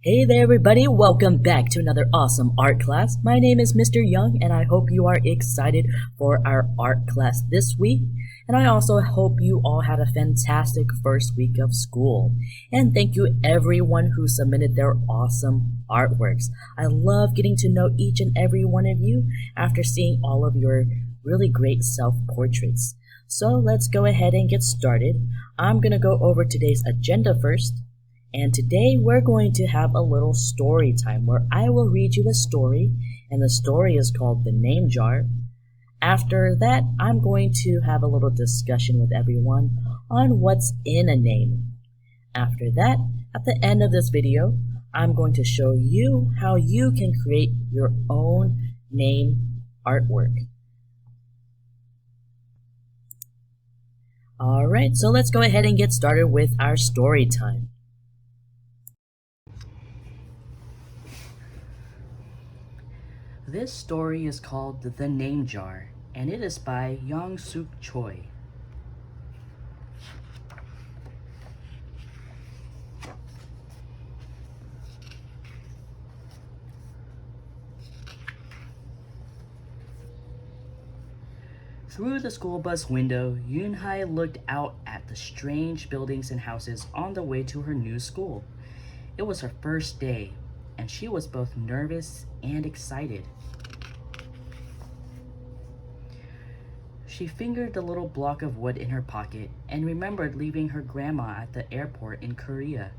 Hey there everybody, welcome back to another awesome art class. My name is Mr. Young and I hope you are excited for our art class this week. And I also hope you all had a fantastic first week of school. And thank you everyone who submitted their awesome artworks. I love getting to know each and every one of you after seeing all of your really great self-portraits. So let's go ahead and get started. I'm going to go over today's agenda first. And today we're going to have a little story time where I will read you a story, and the story is called The Name Jar. After that, I'm going to have a little discussion with everyone on what's in a name. After that, at the end of this video, I'm going to show you how you can create your own name artwork. Alright, so let's go ahead and get started with our story time. This story is called The Name Jar, and it is by Young-Suk Choi. Through the school bus window, Yunhai looked out at the strange buildings and houses on the way to her new school. It was her first day, and she was both nervous and excited. She fingered the little block of wood in her pocket and remembered leaving her grandma at the airport in Korea.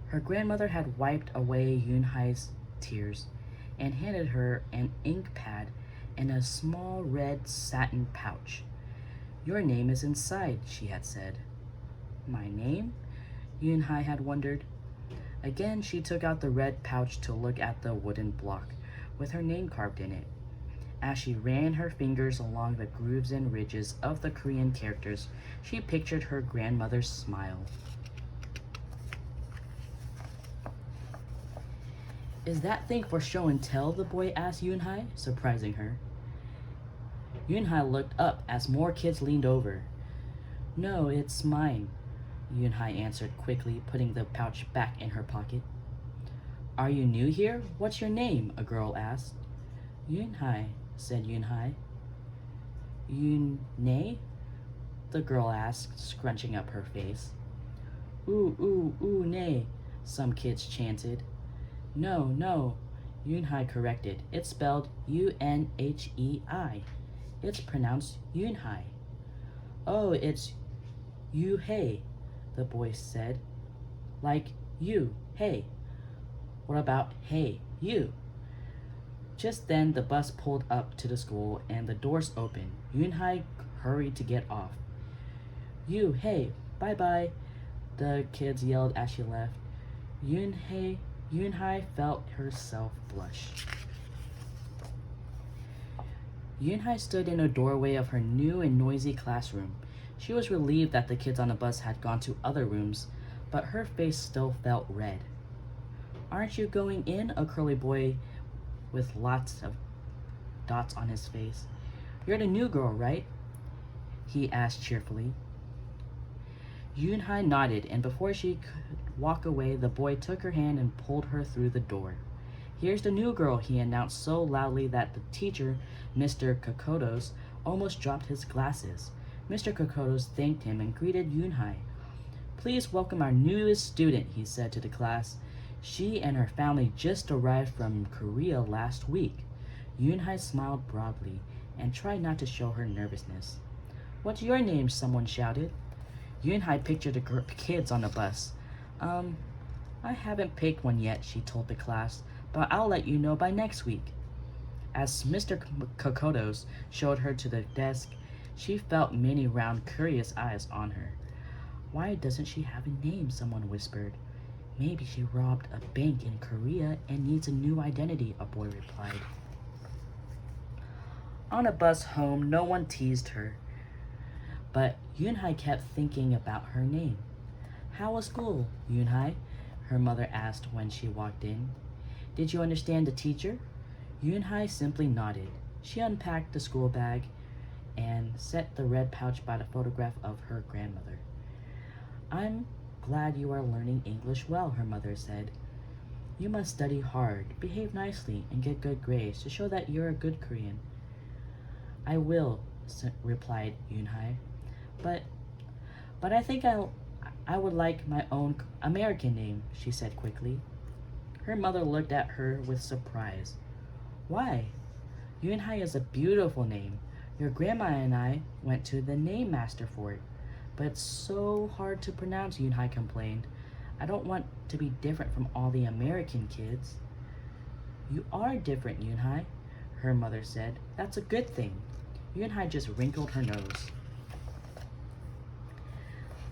Her grandmother had wiped away Yunhai's tears and handed her an ink pad and a small red satin pouch. "Your name is inside," she had said. "My name?" Yunhai had wondered. Again, she took out the red pouch to look at the wooden block with her name carved in it. As she ran her fingers along the grooves and ridges of the Korean characters, she pictured her grandmother's smile. "Is that thing for show and tell?" the boy asked Yunhai, surprising her. Yunhai looked up as more kids leaned over. "No, it's mine," Yunhai answered quickly, putting the pouch back in her pocket. "Are you new here? What's your name?" a girl asked. "Yunhai," said Yunhai. "Yun-nay?" the girl asked, scrunching up her face. Ooh, nay," some kids chanted. No, Yunhai corrected. "It's spelled U-N-H-E-I. It's pronounced Yunhai." "Oh, it's you-hey," the boy said. "Like you, hey. What about hey, you?" Just then, the bus pulled up to the school and the doors opened. Yunhai hurried to get off. "You, hey, bye-bye," the kids yelled as she left. Yunhai felt herself blush. Yunhai stood in a doorway of her new and noisy classroom. She was relieved that the kids on the bus had gone to other rooms, but her face still felt red. "Aren't you going in?" a curly boy with lots of dots on his face. "You're the new girl, right?" he asked cheerfully. Yunhai nodded, and before she could walk away, the boy took her hand and pulled her through the door. "Here's the new girl," he announced so loudly that the teacher, Mr. Kokodos, almost dropped his glasses. Mr. Kokodos thanked him and greeted Yunhai. "Please welcome our newest student," he said to the class. "She and her family just arrived from Korea last week." Yunhai smiled broadly and tried not to show her nervousness. "What's your name?" someone shouted. Yunhai pictured the kids on the bus. I haven't picked one yet," she told the class, "but I'll let you know by next week." As Mr. Kokodos showed her to the desk, she felt many round, curious eyes on her. "Why doesn't she have a name?" someone whispered. "Maybe she robbed a bank in Korea and needs a new identity," a boy replied. On a bus home, no one teased her, but Yunhai kept thinking about her name. "How was school, Yunhai?" her mother asked when she walked in. "Did you understand the teacher?" Yunhai simply nodded. She unpacked the school bag and set the red pouch by the photograph of her grandmother. "I'm glad you are learning English well," her mother said. You must study hard, behave nicely, and get good grades to show that you're a good Korean. I will, replied Yunhai. But but I would like my own American name, she said quickly. Her mother looked at her with surprise. Why? Yunhai is a beautiful name. Your grandma and I went to the name master for it. But it's so hard to pronounce, Yunhai complained. I don't want to be different from all the American kids. You are different, Yunhai, her mother said. That's a good thing. Yunhai just wrinkled her nose.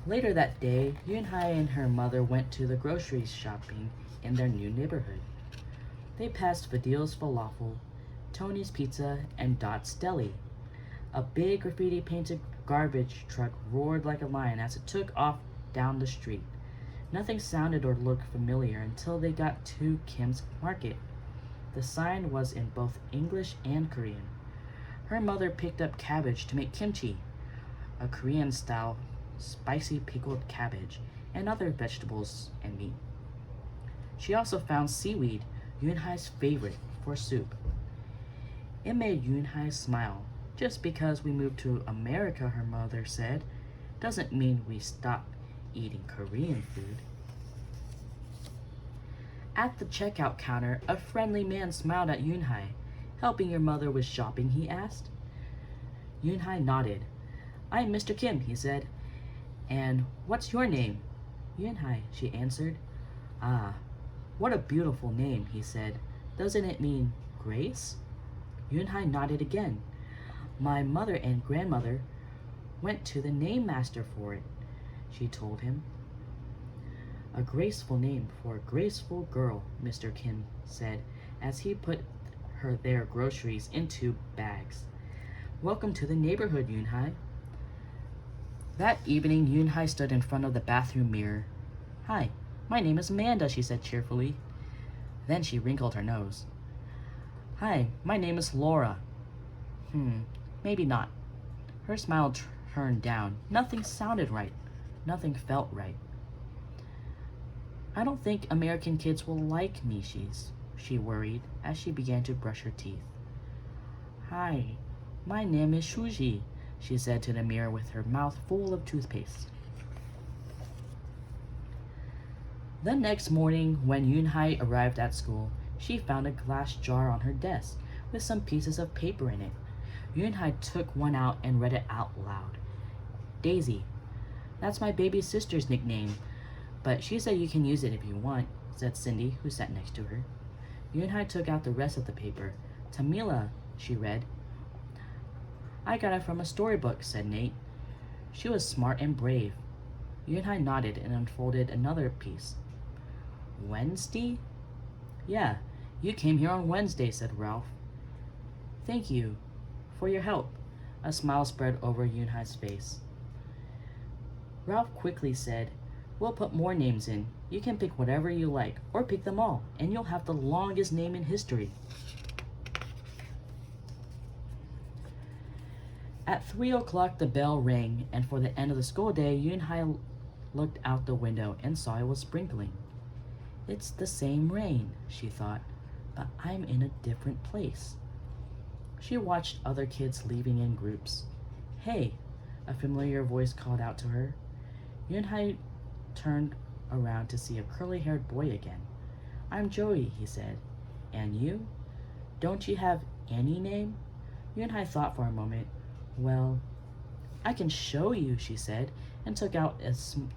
Later that day, Yunhai and her mother went to the grocery shopping in their new neighborhood. They passed Fadil's Falafel, Tony's Pizza, and Dot's Deli. A big graffiti-painted garbage truck roared like a lion as it took off down the street. Nothing sounded or looked familiar until they got to Kim's Market. The sign was in both English and Korean. Her mother picked up cabbage to make kimchi, a Korean-style spicy pickled cabbage, and other vegetables and meat. She also found seaweed, Yunhai's favorite, for soup. It made Yunhai smile. Just because we moved to America, her mother said, doesn't mean we stop eating Korean food. At the checkout counter, a friendly man smiled at Yunhai. Helping your mother with shopping, he asked. Yunhai nodded. I'm Mr. Kim, he said. And what's your name? Yunhai, she answered. Ah, what a beautiful name, he said. Doesn't it mean grace? Yunhai nodded again. My mother and grandmother went to the name master for it, she told him. A graceful name for a graceful girl, Mr. Kim said as he put their groceries into bags. Welcome to the neighborhood, Yunhai. That evening, Yunhai stood in front of the bathroom mirror. Hi, my name is Amanda, she said cheerfully. Then she wrinkled her nose. Hi, my name is Laura. Maybe not. Her smile turned down. Nothing sounded right. Nothing felt right. I don't think American kids will like me, she worried as she began to brush her teeth. Hi, my name is Shuji, she said to the mirror with her mouth full of toothpaste. The next morning, when Yunhai arrived at school, she found a glass jar on her desk with some pieces of paper in it. Yunhai took one out and read it out loud. Daisy. That's my baby sister's nickname, but she said you can use it if you want, said Cindy, who sat next to her. Yunhai took out the rest of the paper. Tamila, she read. I got it from a storybook, said Nate. She was smart and brave. Yunhai nodded and unfolded another piece. Wednesday? Yeah, you came here on Wednesday, said Ralph. Thank you for your help. A smile spread over Yunhai's face. Ralph quickly said, we'll put more names in. You can pick whatever you like, or pick them all, and you'll have the longest name in history. At 3 o'clock the bell rang, and for the end of the school day, Yunhai looked out the window and saw it was sprinkling. It's the same rain, she thought, but I'm in a different place. She watched other kids leaving in groups. Hey, a familiar voice called out to her. Yunhai turned around to see a curly-haired boy again. I'm Joey, he said. And you? Don't you have any name? Yunhai thought for a moment. Well, I can show you, she said, and took out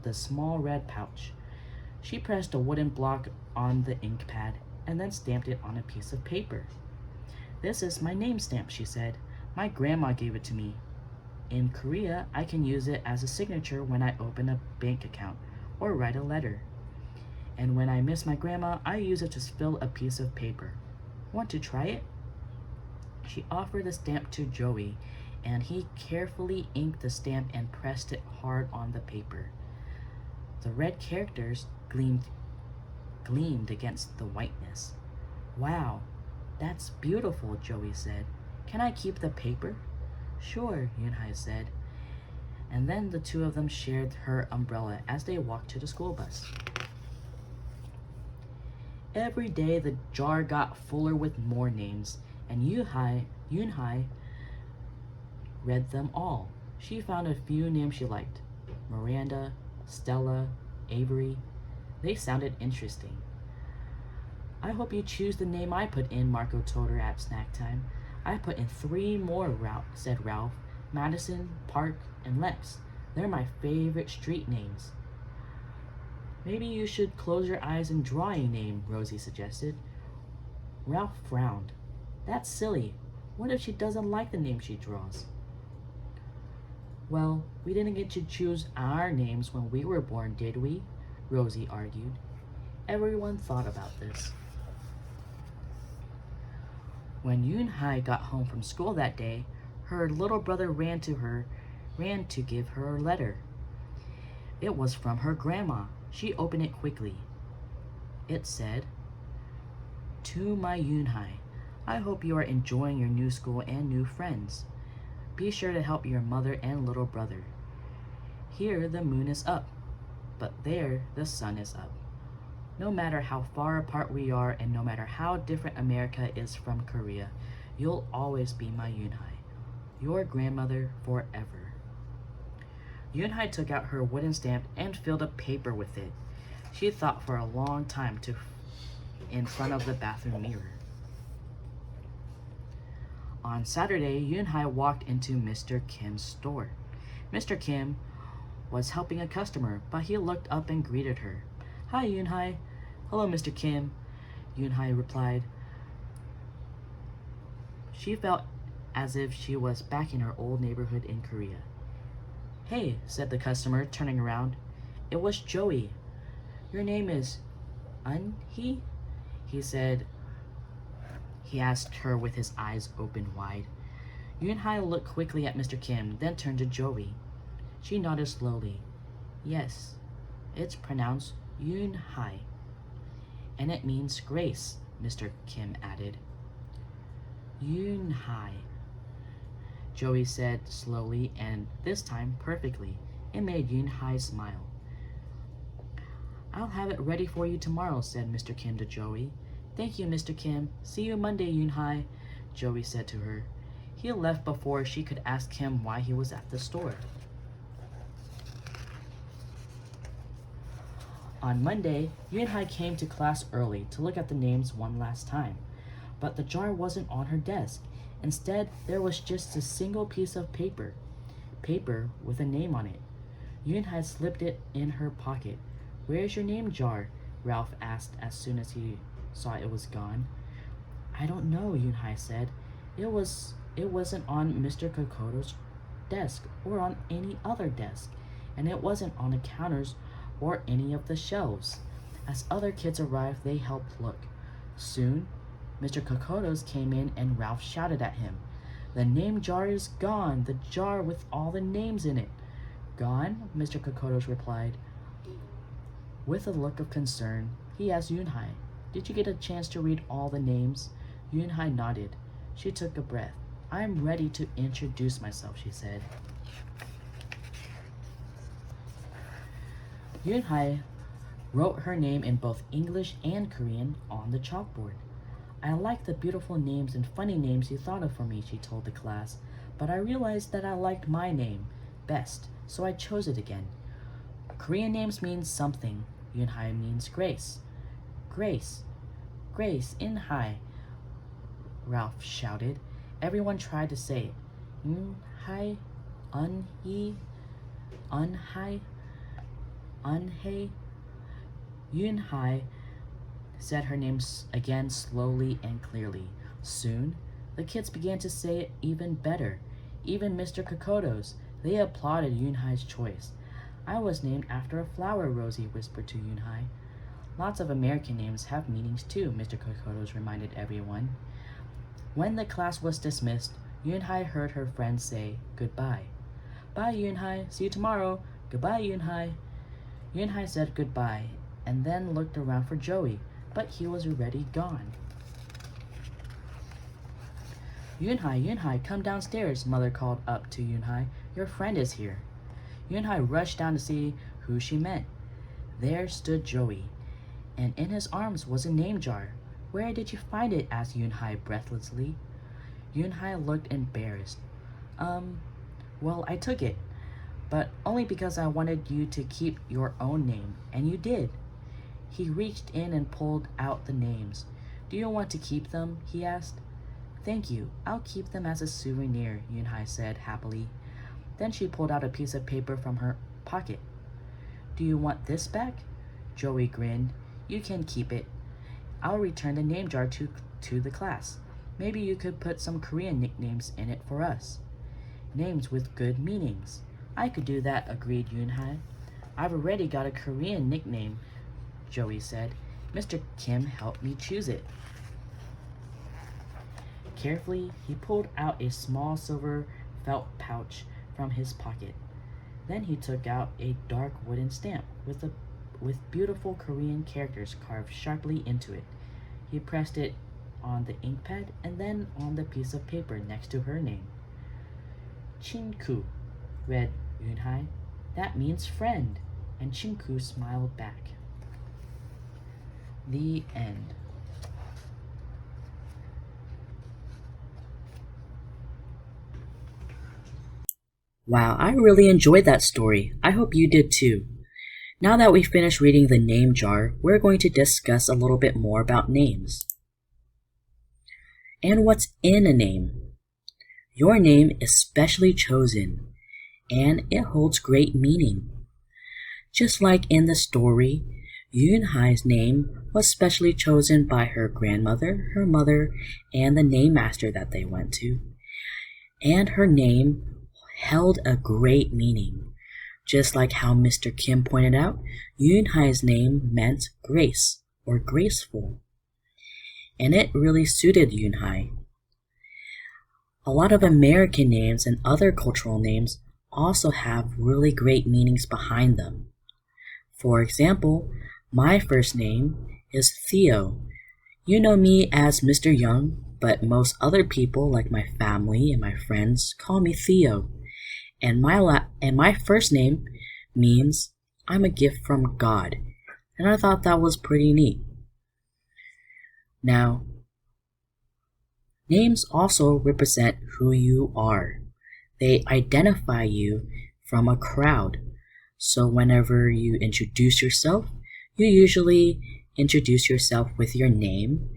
the small red pouch. She pressed a wooden block on the ink pad and then stamped it on a piece of paper. This is my name stamp, she said. My grandma gave it to me. In Korea, I can use it as a signature when I open a bank account or write a letter. And when I miss my grandma, I use it to fill a piece of paper. Want to try it? She offered the stamp to Joey, and he carefully inked the stamp and pressed it hard on the paper. The red characters gleamed against the whiteness. Wow, that's beautiful, Joey said. Can I keep the paper? Sure, Yunhai said. And then the two of them shared her umbrella as they walked to the school bus. Every day the jar got fuller with more names, and Yunhai read them all. She found a few names she liked. Miranda, Stella, Avery. They sounded interesting. I hope you choose the name I put in, Marco told her at snack time. I put in 3 more, said Ralph. Madison, Park, and Lex. They're my favorite street names. Maybe you should close your eyes and draw a name, Rosie suggested. Ralph frowned. That's silly. What if she doesn't like the name she draws? Well, we didn't get to choose our names when we were born, did we? Rosie argued. Everyone thought about this. When Yunhai got home from school that day, her little brother ran to give her a letter. It was from her grandma. She opened it quickly. It said, "To my Yunhai, I hope you are enjoying your new school and new friends. Be sure to help your mother and little brother. Here the moon is up, but there the sun is up. No matter how far apart we are and no matter how different America is from Korea, you'll always be my Yunhai, your grandmother forever." Yunhai took out her wooden stamp and filled a paper with it. She thought for a long time in front of the bathroom mirror. On Saturday, Yunhai walked into Mr. Kim's store. Mr. Kim was helping a customer, but he looked up and greeted her. "Hi, Yunhai." "Hello, Mr. Kim," Yunhai replied. She felt as if she was back in her old neighborhood in Korea. "Hey," said the customer, turning around. It was Joey. "Your name is Yunhai?" he said. He asked her with his eyes open wide. Yunhai looked quickly at Mr. Kim, then turned to Joey. She nodded slowly. "Yes, it's pronounced Yunhai. And it means grace," Mr. Kim added. "Yunhai," Joey said slowly, and this time perfectly. It made Yunhai smile. "I'll have it ready for you tomorrow," said Mr. Kim to Joey. "Thank you, Mr. Kim. See you Monday, Yunhai," Joey said to her. He left before she could ask him why he was at the store. On Monday, Yunhai came to class early to look at the names one last time, but the jar wasn't on her desk. Instead, there was just a single piece of paper with a name on it. Yunhai slipped it in her pocket. "Where's your name jar?" Ralph asked as soon as he saw it was gone. "I don't know," Yunhai said. It wasn't on Mr. Kokodos' desk or on any other desk, and it wasn't on the counters or any of the shelves. As other kids arrived, they helped look. Soon, Mr. Kokodos came in and Ralph shouted at him, "The name jar is gone, the jar with all the names in it." "Gone?" Mr. Kokodos replied. With a look of concern, he asked Yunhai, "Did you get a chance to read all the names?" Yunhai nodded. She took a breath. "I'm ready to introduce myself," she said. Yunhai wrote her name in both English and Korean on the chalkboard. "I like the beautiful names and funny names you thought of for me," she told the class, "but I realized that I liked my name best, so I chose it again. Korean names mean something. Yunhai means grace." "Grace, Grace, Yunhai," Ralph shouted. Everyone tried to say it. Yunhai, Unhei, Unhei. Yunhai said her name again slowly and clearly. Soon, the kids began to say it even better. Even Mr. Kokodos. They applauded Yunhai's choice. "I was named after a flower," Rosie whispered to Yunhai. "Lots of American names have meanings too," Mr. Kokodos reminded everyone. When the class was dismissed, Yunhai heard her friends say goodbye. "Bye, Yunhai. See you tomorrow." "Goodbye, Yunhai." Yunhai said goodbye and then looked around for Joey, but he was already gone. Yunhai, come downstairs," Mother called up to Yunhai. "Your friend is here." Yunhai rushed down to see who she meant. There stood Joey. and in his arms was a name jar. Where did you find it? Asked Yunhai breathlessly. Yunhai looked embarrassed. Well, I took it, but only because I wanted you to keep your own name, and you did. He reached in and pulled out the names. Do you want to keep them? He asked. Thank you. I'll keep them as a souvenir, Yunhai said happily. Then she pulled out a piece of paper from her pocket. Do you want this back? Joey grinned. You can keep it. I'll return the name jar to the class. Maybe you could put some Korean nicknames in it for us. Names with good meanings. I could do that, agreed Yunhai. I've already got a Korean nickname, Joey said. Mr. Kim helped me choose it. Carefully, he pulled out a small silver felt pouch from his pocket. Then he took out a dark wooden stamp with beautiful Korean characters carved sharply into it. He pressed it on the ink pad and then on the piece of paper next to her name. Chinku, read Yunhai. That means friend, and Chinku smiled back. The end. Wow, I really enjoyed that story. I hope you did too. Now that we've finished reading the name jar, we're going to discuss a little bit more about names. And what's in a name? Your name is specially chosen, and it holds great meaning. Just like in the story, Yunhai's name was specially chosen by her grandmother, her mother, and the name master that they went to. And her name held a great meaning. Just like how Mr. Kim pointed out, Yunhai's name meant grace or graceful. And it really suited Yunhai. A lot of American names and other cultural names also have really great meanings behind them. For example, my first name is Theo. You know me as Mr. Young, but most other people, like my family and my friends, call me Theo. And my first name means I'm a gift from God, and I thought that was pretty neat. Now, names also represent who you are. They identify you from a crowd. So whenever you introduce yourself, you usually introduce yourself with your name,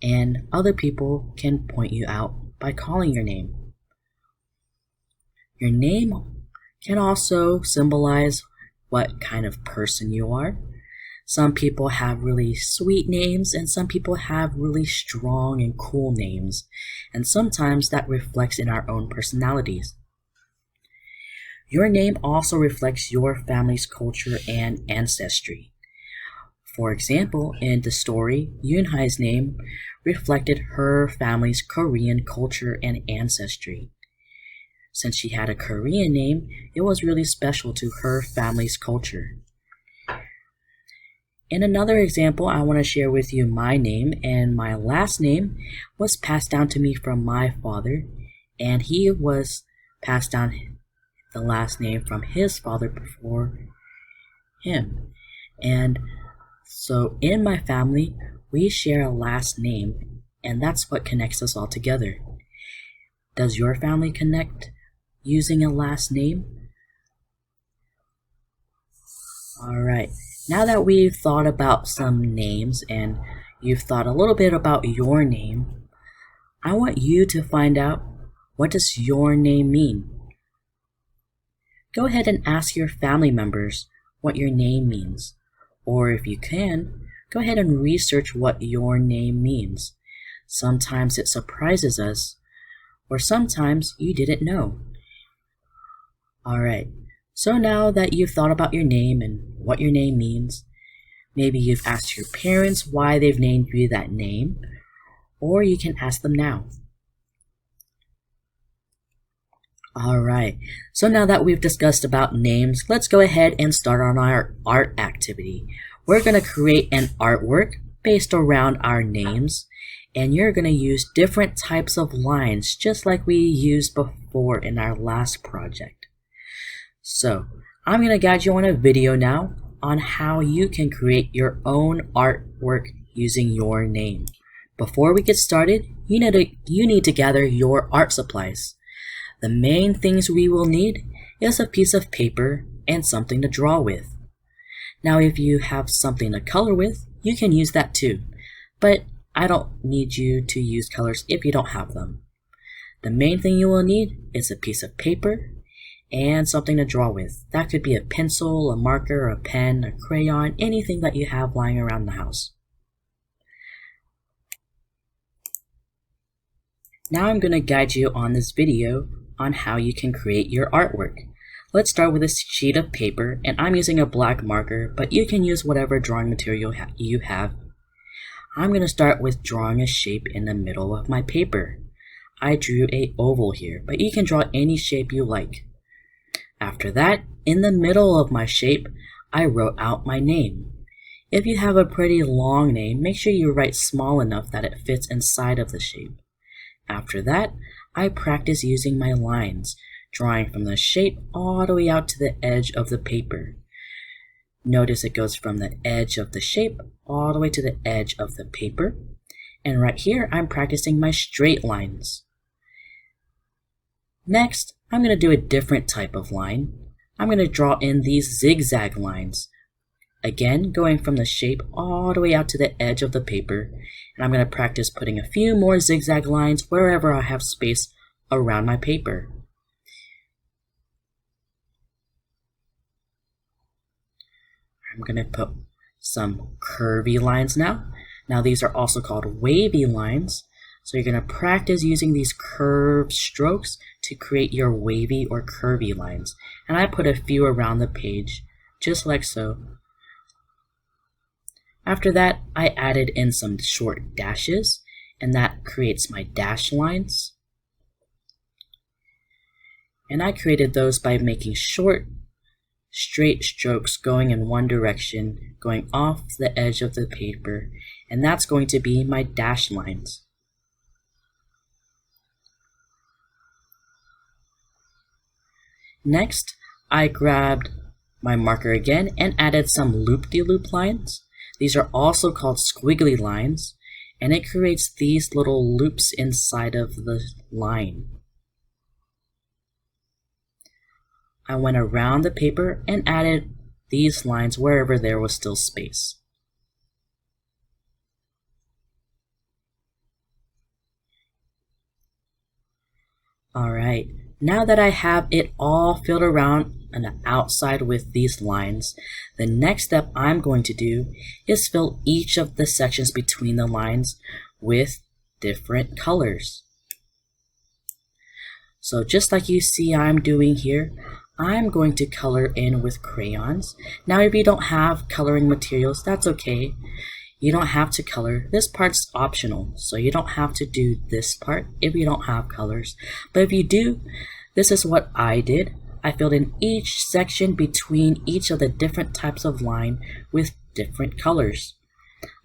and other people can point you out by calling your name. Your name can also symbolize what kind of person you are. Some people have really sweet names, and some people have really strong and cool names, and sometimes that reflects in our own personalities. Your name also reflects your family's culture and ancestry. For example, in the story, Yunhai's name reflected her family's Korean culture and ancestry. Since she had a Korean name, it was really special to her family's culture. In another example, I want to share with you my name, and my last name was passed down to me from my father, and he was passed down the last name from his father before him. And so in my family, we share a last name, and that's what connects us all together. Does your family connect using a last name? Alright, now that we've thought about some names and you've thought a little bit about your name, I want you to find out, what does your name mean? Go ahead and ask your family members what your name means. Or if you can, go ahead and research what your name means. Sometimes it surprises us, or sometimes you didn't know. Alright, so now that you've thought about your name and what your name means, maybe you've asked your parents why they've named you that name, or you can ask them now. Alright, so now that we've discussed about names, let's go ahead and start on our art activity. We're going to create an artwork based around our names, and you're going to use different types of lines just like we used before in our last project. So, I'm going to guide you on a video now on how you can create your own artwork using your name. Before we get started, you need to gather your art supplies. The main things we will need is a piece of paper and something to draw with. Now if you have something to color with, you can use that too, but I don't need you to use colors if you don't have them. The main thing you will need is a piece of paper and something to draw with. That could be a pencil, a marker, a pen, a crayon, anything that you have lying around the house. Now I'm going to guide you on this video on how you can create your artwork. Let's start with a sheet of paper, and I'm using a black marker, but you can use whatever drawing material you have. I'm going to start with drawing a shape in the middle of my paper. I drew an oval here, but you can draw any shape you like. After that, in the middle of my shape, I wrote out my name. If you have a pretty long name, make sure you write small enough that it fits inside of the shape. After that, I practice using my lines, drawing from the shape all the way out to the edge of the paper. Notice it goes from the edge of the shape all the way to the edge of the paper. And right here, I'm practicing my straight lines. Next, I'm going to do a different type of line. I'm going to draw in these zigzag lines. Again, going from the shape all the way out to the edge of the paper. And I'm going to practice putting a few more zigzag lines wherever I have space around my paper. I'm going to put some curvy lines now. Now these are also called wavy lines. So you're going to practice using these curved strokes to create your wavy or curvy lines. And I put a few around the page, just like so. After that, I added in some short dashes, and that creates my dash lines. And I created those by making short, straight strokes going in one direction, going off the edge of the paper, and that's going to be my dash lines. Next, I grabbed my marker again and added some loop-de-loop lines. These are also called squiggly lines, and it creates these little loops inside of the line. I went around the paper and added these lines wherever there was still space. Alright, now that I have it all filled around on the outside with these lines, the next step I'm going to do is fill each of the sections between the lines with different colors. So just like you see I'm doing here, I'm going to color in with crayons. Now if you don't have coloring materials, that's okay. You don't have to color. This part's optional, so you don't have to do this part if you don't have colors. But if you do, this is what I did. I filled in each section between each of the different types of line with different colors.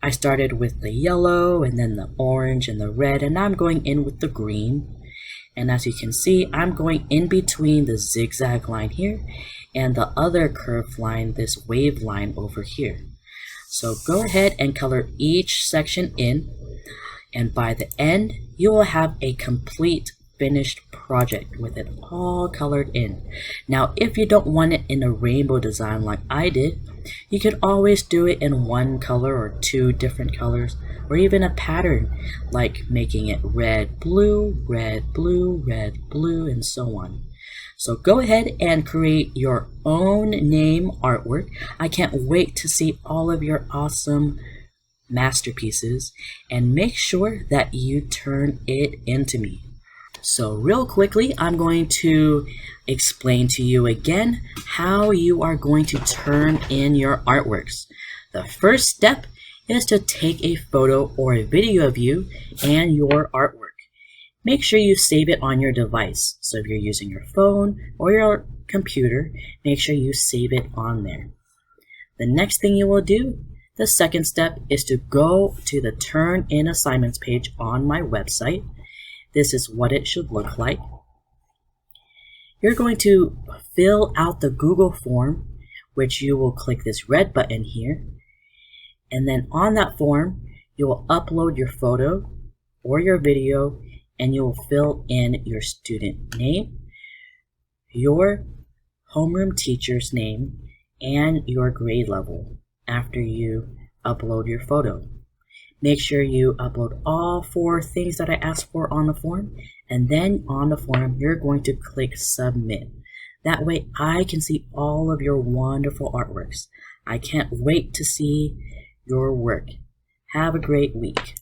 I started with the yellow, and then the orange and the red, and now I'm going in with the green. And as you can see, I'm going in between the zigzag line here and the other curved line, this wave line over here. So go ahead and color each section in, and by the end, you will have a complete finished project with it all colored in. Now, if you don't want it in a rainbow design like I did, you could always do it in one color or two different colors, or even a pattern, like making it red, blue, red, blue, red, blue, and so on. So go ahead and create your own name artwork. I can't wait to see all of your awesome masterpieces, and make sure that you turn it into me. So real quickly, I'm going to explain to you again how you are going to turn in your artworks. The first step is to take a photo or a video of you and your artwork. Make sure you save it on your device. So if you're using your phone or your computer, make sure you save it on there. The next thing you will do, the second step, is to go to the Turn In Assignments page on my website. This is what it should look like. You're going to fill out the Google form which you will click this red button here. And then on that form, you will upload your photo or your video, and you will fill in your student name, your homeroom teacher's name, and your grade level after you upload your photo. Make sure you upload all 4 things that I asked for on the form, and then on the form, you're going to click submit. That way I can see all of your wonderful artworks. I can't wait to see your work. Have a great week.